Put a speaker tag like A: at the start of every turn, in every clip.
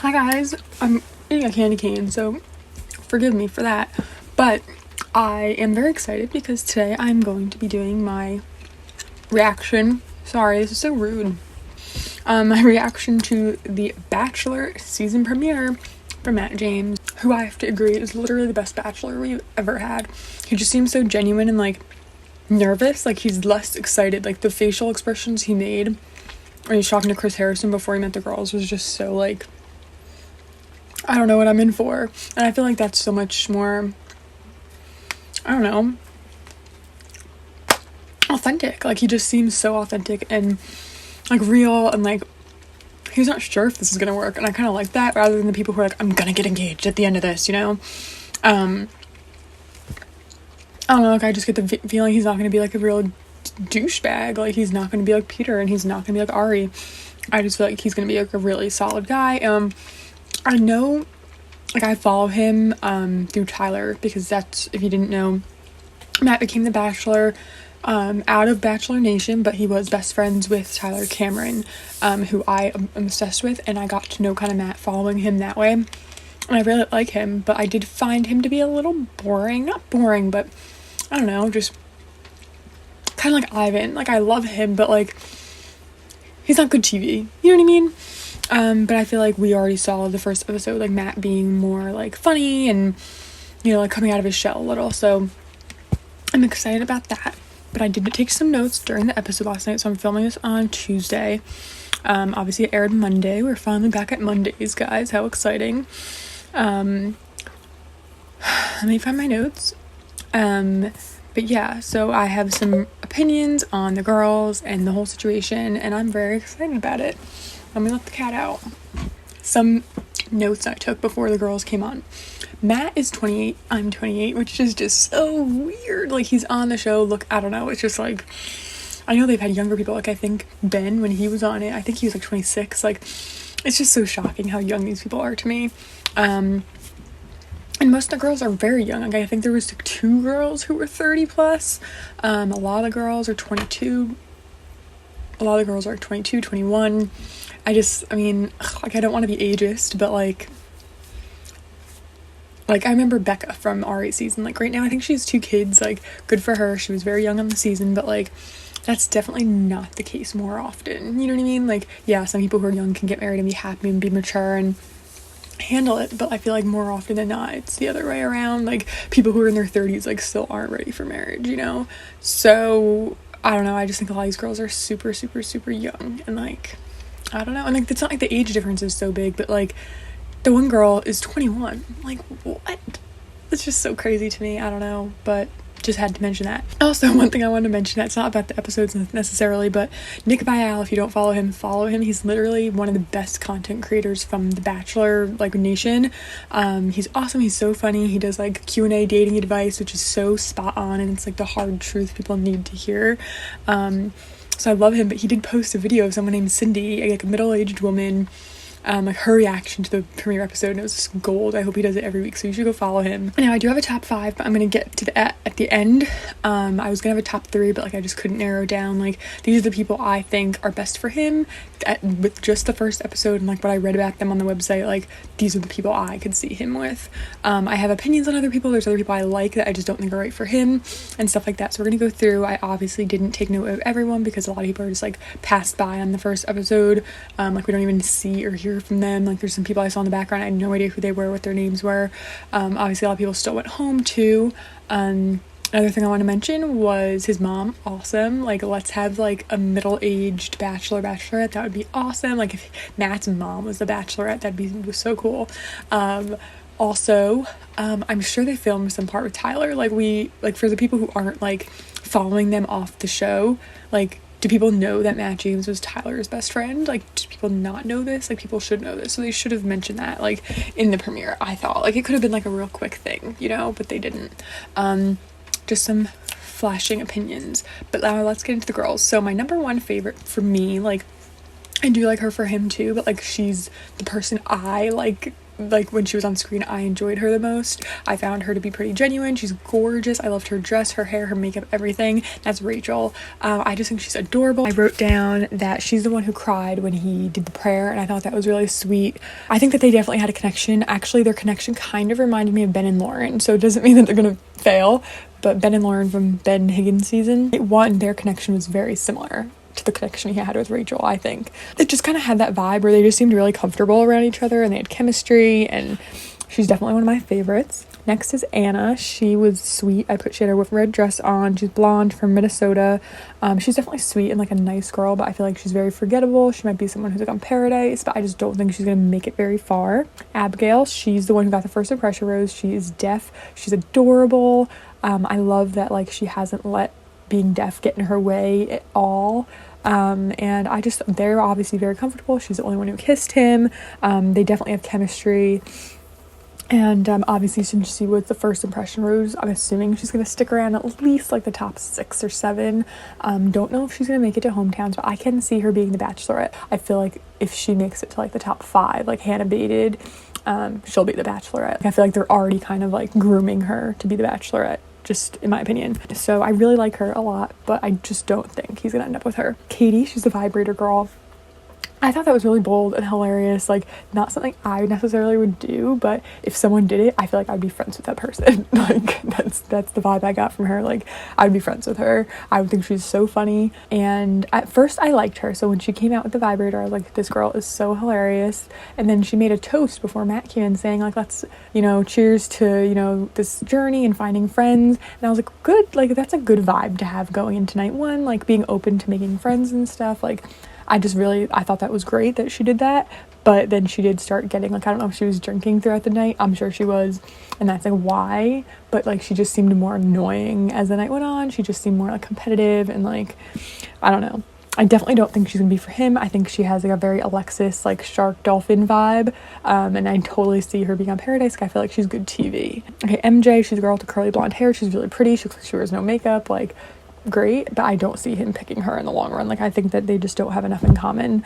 A: Hi guys, I'm eating a candy cane, so forgive me for that. But I am very excited because today I'm going to be doing my reaction. Sorry, this is so rude. My reaction to the Bachelor season premiere for Matt James, who I have to agree is literally the best Bachelor we've ever had. He just seems so genuine and like nervous, like he's less excited. Like the facial expressions he made when he's talking to Chris Harrison before he met the girls was just so like, I don't know what I'm in for. And I feel like that's so much more, I don't know, authentic. Like he just seems so authentic and like real, and like he's not sure if this is gonna work, and I kind of like that rather than the people who are like, I'm gonna get engaged at the end of this, you know. I don't know, like I just get the feeling he's not gonna be like a real douchebag. Like he's not gonna be like Peter, and he's not gonna be like Ari. I just feel like he's gonna be like a really solid guy. I know, like I follow him through Tyler, because that's, if you didn't know, Matt became the Bachelor out of Bachelor Nation, but he was best friends with Tyler Cameron, who I am obsessed with, and I got to know kind of Matt following him that way, and I really like him, but I did find him to be a little boring. Not boring, but I don't know, just kind of like Ivan. Like I love him, but like he's not good TV, you know what I mean? But I feel like we already saw the first episode, like Matt being more like funny and, you know, like coming out of his shell a little, so I'm excited about that. But I did take some notes during the episode last night, so I'm filming this on Tuesday. Obviously it aired Monday. We're finally back at Mondays, guys. How exciting. Let me find my notes. But yeah, so I have some opinions on the girls and the whole situation, and I'm very excited about it. Let me let the cat out. Some notes I took before the girls came on. Matt is 28, I'm 28, which is just so weird. Like he's on the show, look, I don't know, it's just like, I know they've had younger people, like I think Ben, when he was on it, I think he was like 26, like it's just so shocking how young these people are to me. And most of the girls are very young. Like I think there was like 2 girls who were 30 plus. A lot of girls are 22. A lot of girls are 22, 21. I mean, like I don't want to be ageist, but like I remember Becca from Ari's season. Like right now I think she has 2 kids. Like good for her. She was very young on the season, but like that's definitely not the case more often. You know what I mean? Like yeah, some people who are young can get married and be happy and be mature and handle it, but I feel like more often than not it's the other way around. Like people who are in their 30s like still aren't ready for marriage, you know? So I don't know, I just think a lot of these girls are super young, and like I don't know, and like it's not like the age difference is so big, but like the one girl is 21. Like what? It's just so crazy to me. I don't know, but just had to mention that. Also, one thing I wanted to mention that's not about the episodes necessarily, but Nick Viall, if you don't follow him, follow him. He's literally one of the best content creators from the Bachelor like nation. He's awesome. He's so funny. He does like Q&A dating advice, which is so spot on, and it's like the hard truth people need to hear. So I love him, but he did post a video of someone named Cindy, like a middle-aged woman, like her reaction to the premiere episode, and it was just gold. I hope he does it every week, so you should go follow him. Now I do have a top 5, but I'm gonna get to at the end. I was gonna have a top 3, but like I just couldn't narrow down. Like these are the people I think are best for him with just the first episode, and like what I read about them on the website, like these are the people I could see him with. I have opinions on other people. There's other people I like that I just don't think are right for him and stuff like that, so we're gonna go through. I obviously didn't take note of everyone because a lot of people are just like passed by on the first episode. Like we don't even see or hear from them. Like there's some people I saw in the background, I had no idea who they were, what their names were. Obviously a lot of people still went home too. Another thing I want to mention was his mom. Awesome. Like let's have like a middle-aged bachelorette. That would be awesome. Like if Matt's mom was the bachelorette, that'd be so cool. Also, I'm sure they filmed some part with Tyler. Like for the people who aren't like following them off the show, like do people know that Matt James was Tyler's best friend? Like, do people not know this? Like, people should know this. So they should have mentioned that, like, in the premiere, I thought. Like, it could have been, like, a real quick thing, you know? But they didn't. Just some flashing opinions. But now let's get into the girls. So my number 1 favorite for me, like, I do like her for him too, but like she's the person I like when she was on screen, I enjoyed her the most. I found her to be pretty genuine. She's gorgeous. I loved her dress, her hair, her makeup, everything. That's Rachel. I just think she's adorable. I wrote down that she's the one who cried when he did the prayer, and I thought that was really sweet. I think that they definitely had a connection. Actually, their connection kind of reminded me of Ben and Lauren, so it doesn't mean that they're gonna fail, but Ben and Lauren from Ben Higgins season 1, their connection was very similar to the connection he had with Rachel. I think it just kind of had that vibe where they just seemed really comfortable around each other and they had chemistry, and she's definitely one of my favorites. Next is Anna. She was sweet. She had a red dress on. She's blonde from Minnesota. She's definitely sweet and like a nice girl, but I feel like she's very forgettable. She might be someone who's like on Paradise, but I just don't think she's gonna make it very far. Abigail, she's the one who got the first impression rose. She is deaf. She's adorable. I love that like she hasn't let being deaf get in her way at all. And they're obviously very comfortable. She's the only one who kissed him. They definitely have chemistry. And obviously, since she was the first impression rose, I'm assuming she's going to stick around at least like the top 6 or 7. Don't know if she's going to make it to hometowns, but I can see her being the Bachelorette. I feel like if she makes it to like the top 5, like Hannah baited, she'll be the Bachelorette. I feel like they're already kind of like grooming her to be the Bachelorette, just in my opinion. So I really like her a lot, but I just don't think he's gonna end up with her. Katie, she's the vibrator girl. I thought that was really bold and hilarious, like not something I necessarily would do, but if someone did it, I feel like I'd be friends with that person. Like that's the vibe I got from her. Like I'd be friends with her. I would think she's so funny, and at first I liked her. So when she came out with the vibrator, I was like, this girl is so hilarious. And then she made a toast before Matt came in saying like, let's, cheers to, this journey and finding friends. And I was like, good, like that's a good vibe to have going into night 1, like being open to making friends and stuff. Like I thought that was great that she did that, but then she did start getting, like, I don't know if she was drinking throughout the night. I'm sure she was, and that's, like, why, but, like, she just seemed more annoying as the night went on. She just seemed more, like, competitive, and, like, I don't know. I definitely don't think she's gonna be for him. I think she has, like, a very Alexis, like, shark dolphin vibe, and I totally see her being on Paradise. I feel like she's good TV. Okay, MJ, she's a girl with the curly blonde hair. She's really pretty. She looks like she wears no makeup, like, great, but I don't see him picking her in the long run. Like I think that they just don't have enough in common,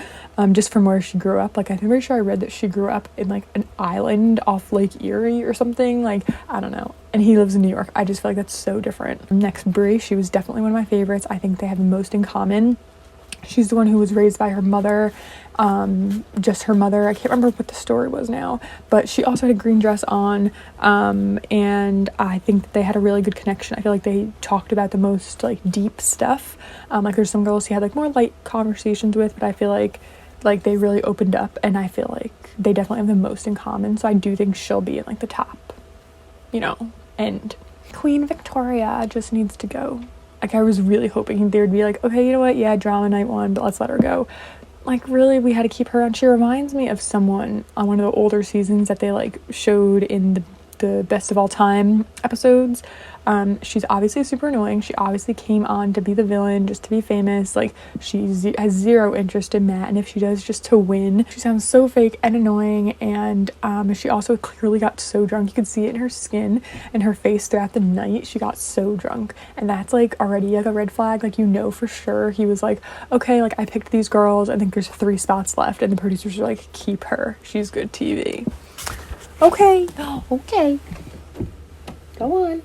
A: just from where she grew up. Like I'm pretty sure I read that she grew up in like an island off Lake Erie or something. Like I don't know, and he lives in New York. I just feel like that's so different. Next, Brie, she was definitely one of my favorites. I think they have the most in common. She's the one who was raised by her mother, just her mother. I can't remember what the story was now, but she also had a green dress on, and I think that they had a really good connection. I feel like they talked about the most like deep stuff. Like there's some girls he had like more light conversations with, but I feel like they really opened up, and I feel like they definitely have the most in common. So I do think she'll be in like the top, end. Queen Victoria just needs to go. Like, I was really hoping they would be like, okay, you know what? Yeah, drama night 1, but let's let her go. Like, really, we had to keep her on. She reminds me of someone on one of the older seasons that they, like, showed in the Best of All Time episodes. She's obviously super annoying. She obviously came on to be the villain, just to be famous. Like, she has zero interest in Matt, and if she does, just to win. She sounds so fake and annoying, and she also clearly got so drunk. You could see it in her skin and her face throughout the night. She got so drunk, and that's, like, already, like, a red flag. Like, for sure he was like, okay, like, I picked these girls. I think there's 3 spots left, and the producers are like, keep her. She's good TV. Okay. Okay. Go on.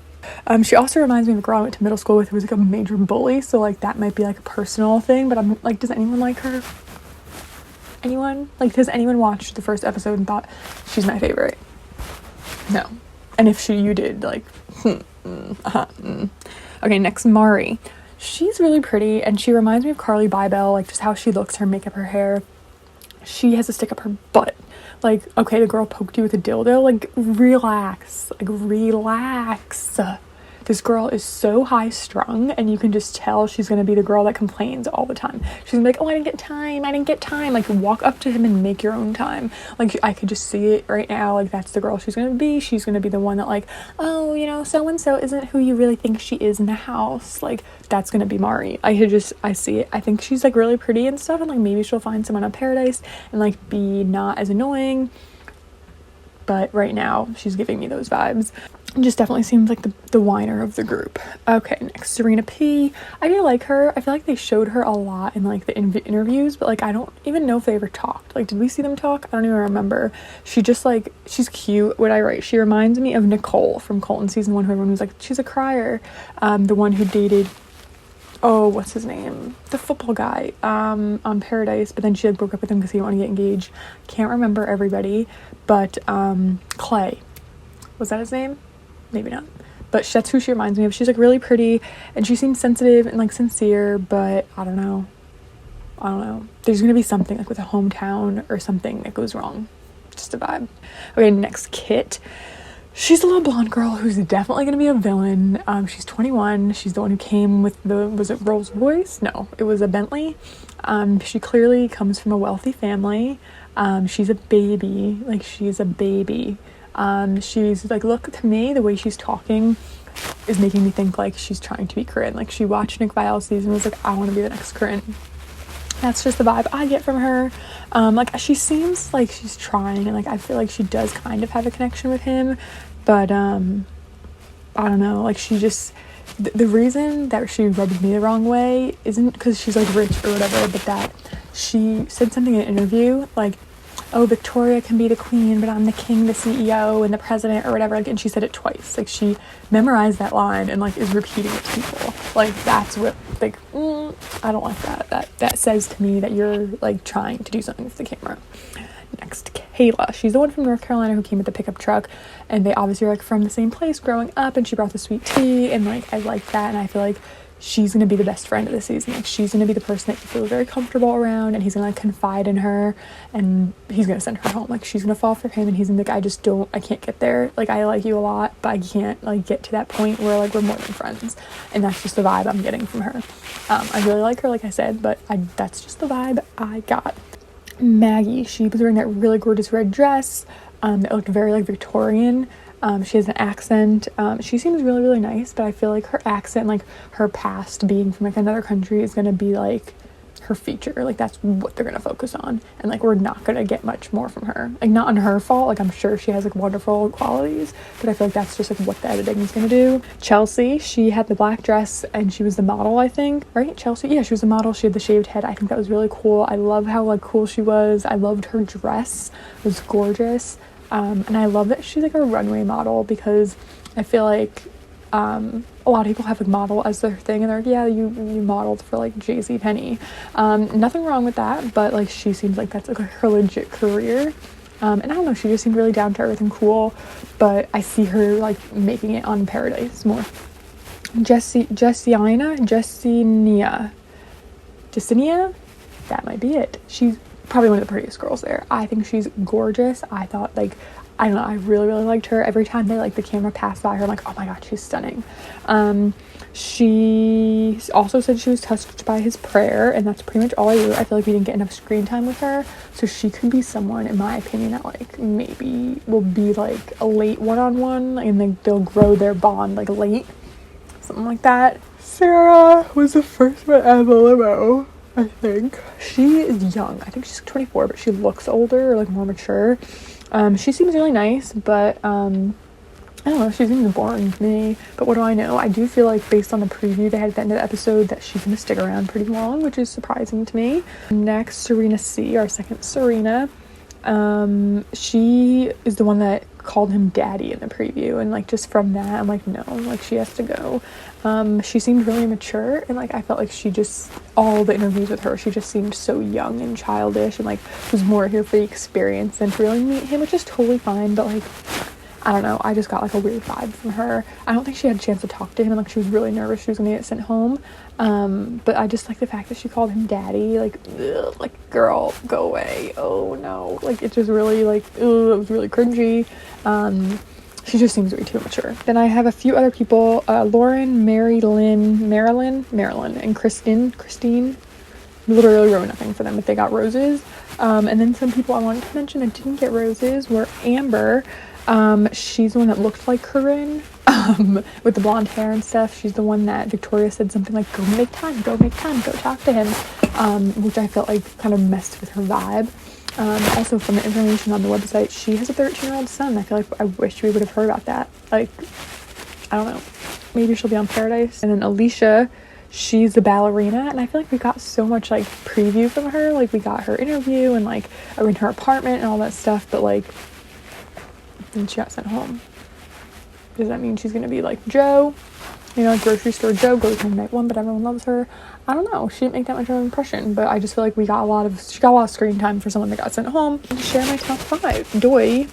A: She also reminds me of a girl I went to middle school with who was like a major bully, so like that might be like a personal thing, but I'm like, does anyone like her? Anyone? Like, has anyone watched the first episode and thought she's my favorite? No. And if you did, like, Okay, next, Mari. She's really pretty, and she reminds me of Carly Bybel, like just how she looks, her makeup, her hair. She has to stick up her butt. Like, okay, the girl poked you with a dildo. Like, relax. Like, relax. This girl is so high-strung, and you can just tell she's going to be the girl that complains all the time. She's going to be like, oh, I didn't get time. Like, walk up to him and make your own time. Like, I could just see it right now. Like, that's the girl she's going to be. She's going to be the one that, like, oh, so-and-so isn't who you really think she is in the house. Like, that's going to be Mari. I see it. I think she's, like, really pretty and stuff, and, like, maybe she'll find someone on Paradise and, like, be not as annoying. But right now, she's giving me those vibes. just definitely seems like the whiner of the group. Okay, next, Serena P. I do like her. I feel like they showed her a lot in like the interviews, but like I don't even know if they ever talked. Like, did we see them talk? I don't even remember. She just like, she's cute. What I write, she reminds me of Nicole from Colton season 1, who everyone was like, she's a crier. The one who dated, oh, what's his name? The football guy on Paradise, but then she like broke up with him because he didn't want to get engaged. Can't remember everybody, but Clay. Was that his name? Maybe not, but that's who she reminds me of. She's like really pretty and she seems sensitive and like sincere, but I don't know, there's gonna be something like with a hometown or something that goes wrong. Just a vibe. Okay, next, Kit. She's a little blonde girl who's definitely gonna be a villain. She's 21. She's the one who came with the, was it Rolls Royce? No, it was a Bentley. She clearly comes from a wealthy family. She's a baby. She's like, look, to me, the way she's talking is making me think like she's trying to be Corinne. Like, she watched Nick Viall's season and was like, I want to be the next Corinne. That's just the vibe I get from her. Like, she seems like she's trying, and like I feel like she does kind of have a connection with him, but I don't know, like she just, the reason that she rubbed me the wrong way isn't because she's like rich or whatever, but that she said something in an interview like, oh, Victoria can be the queen, but I'm the king, the CEO, and the president, or whatever. Like, and she said it twice. Like, she memorized that line and like is repeating it to people. Like, that's what, like, I don't like that. That says to me that you're like trying to do something with the camera. Next, Kayla. She's the one from North Carolina who came with the pickup truck, and they obviously are like from the same place growing up, and she brought the sweet tea, and like I like that, and I feel like she's gonna be the best friend of the season. Like, she's gonna be the person that you feel very comfortable around, and he's gonna like confide in her, and he's gonna send her home. Like, she's gonna fall for him, and he's gonna be like, I can't get there. Like, I like you a lot, but I can't like get to that point where like we're more than friends. And that's just the vibe I'm getting from her. I really like her, like I said, but that's just the vibe I got. Maggie, she was wearing that really gorgeous red dress that looked very like Victorian. She has an accent. She seems really, really nice, but I feel like her accent, like her past being from like another country, is gonna be like her feature. Like, that's what they're gonna focus on, and like we're not gonna get much more from her. Like, not on her fault. Like, I'm sure she has like wonderful qualities, but I feel like that's just like what the editing is gonna do. Chelsea, she had the black dress and she was the model, I think, right? Chelsea, yeah, she was the model. She had the shaved head. I think that was really cool. I love how like cool she was. I loved her dress. It was gorgeous. And I love that she's like a runway model, because I feel like a lot of people have like model as their thing, and they're like, yeah, you modeled for like Jay-Z Penny. Nothing wrong with that, but like she seems like that's like her legit career. And I don't know, she just seemed really down to earth and cool, but I see her like making it on Paradise more. Jessinia, that might be it. She's probably one of the prettiest girls there. I think she's gorgeous. I thought, like, I don't know, I really, really liked her. Every time they like the camera passed by her, I'm like, oh my god, she's stunning. She also said she was touched by his prayer, and that's pretty much all I do. I feel like we didn't get enough screen time with her, so she could be someone, in my opinion, that like maybe will be like a late one-on-one, and then they'll grow their bond like late, something like that. Sarah was the first one as a limo, I think. She is young. I think she's 24, but she looks older or like more mature. She seems really nice, but I don't know, she seems boring to me, but what do I know? I do feel like, based on the preview they had at the end of the episode, that she's gonna stick around pretty long, which is surprising to me. Next, Serena C, our second Serena. She is the one that called him daddy in the preview, and like just from that I'm like, no, like she has to go. She seemed really mature, and like I felt like she just, all the interviews with her, she just seemed so young and childish, and like was more here for the experience than to really meet him, which is totally fine, but like I don't know, I just got like a weird vibe from her. I don't think she had a chance to talk to him, and like she was really nervous she was gonna get sent home. But I just like the fact that she called him daddy. Like, ugh, like, girl, go away. Oh no, like it just really like, ugh, it was really cringy. She just seems way too mature. Then I have a few other people, Lauren, Marilyn, and Christine. Literally wrote nothing for them, but they got roses. And then some people I wanted to mention that didn't get roses were Amber. She's the one that looked like Corinne, with the blonde hair and stuff. She's the one that Victoria said something like, go make time, go talk to him, which I felt like kind of messed with her vibe. Also, from the information on the website, she has a 13-year-old son. I feel like I wish we would have heard about that. Like, I don't know. Maybe she'll be on Paradise. And then Alicia, she's the ballerina, and I feel like we got so much, like, preview from her. Like, we got her interview and, like, in her apartment and all that stuff, but, like, then she got sent home. Does that mean she's gonna be like Joe? You know, grocery store Joe goes home night one, but everyone loves her. I don't know. She didn't make that much of an impression, but I just feel like she got a lot of screen time for someone that got sent home. To share my top 5. Doy.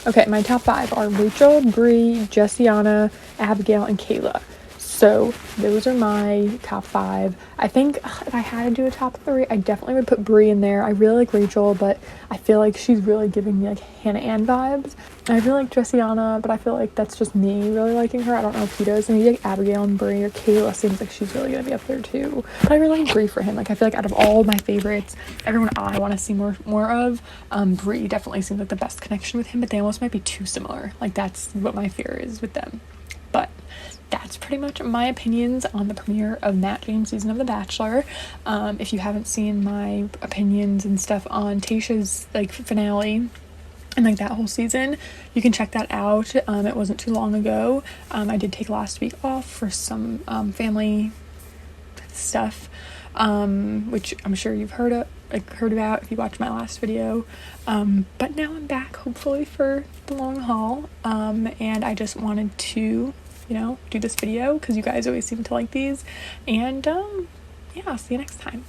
A: Okay, my top 5 are Rachel, Bree, Jessiana, Abigail, and Kayla. So those are my top 5. I think if I had to do a top 3, I definitely would put Bree in there. I really like Rachel, but I feel like she's really giving me like Hannah Ann vibes. I really like Jessiana, but I feel like that's just me really liking her. I don't know if he does. And maybe like Abigail and Bree or Kayla seems like she's really gonna be up there too. But I really like Bree for him. Like I feel like out of all my favorites, everyone I want to see more of, Bree definitely seems like the best connection with him. But they almost might be too similar. Like that's what my fear is with them. But that's pretty much my opinions on the premiere of Matt James' season of The Bachelor. If you haven't seen my opinions and stuff on Tayshia's like finale and like that whole season, you can check that out. It wasn't too long ago. I did take last week off for some family stuff, which I'm sure you've heard about if you watched my last video. But now I'm back, hopefully for the long haul. And I just wanted to, do this video because you guys always seem to like these. And yeah, I'll see you next time.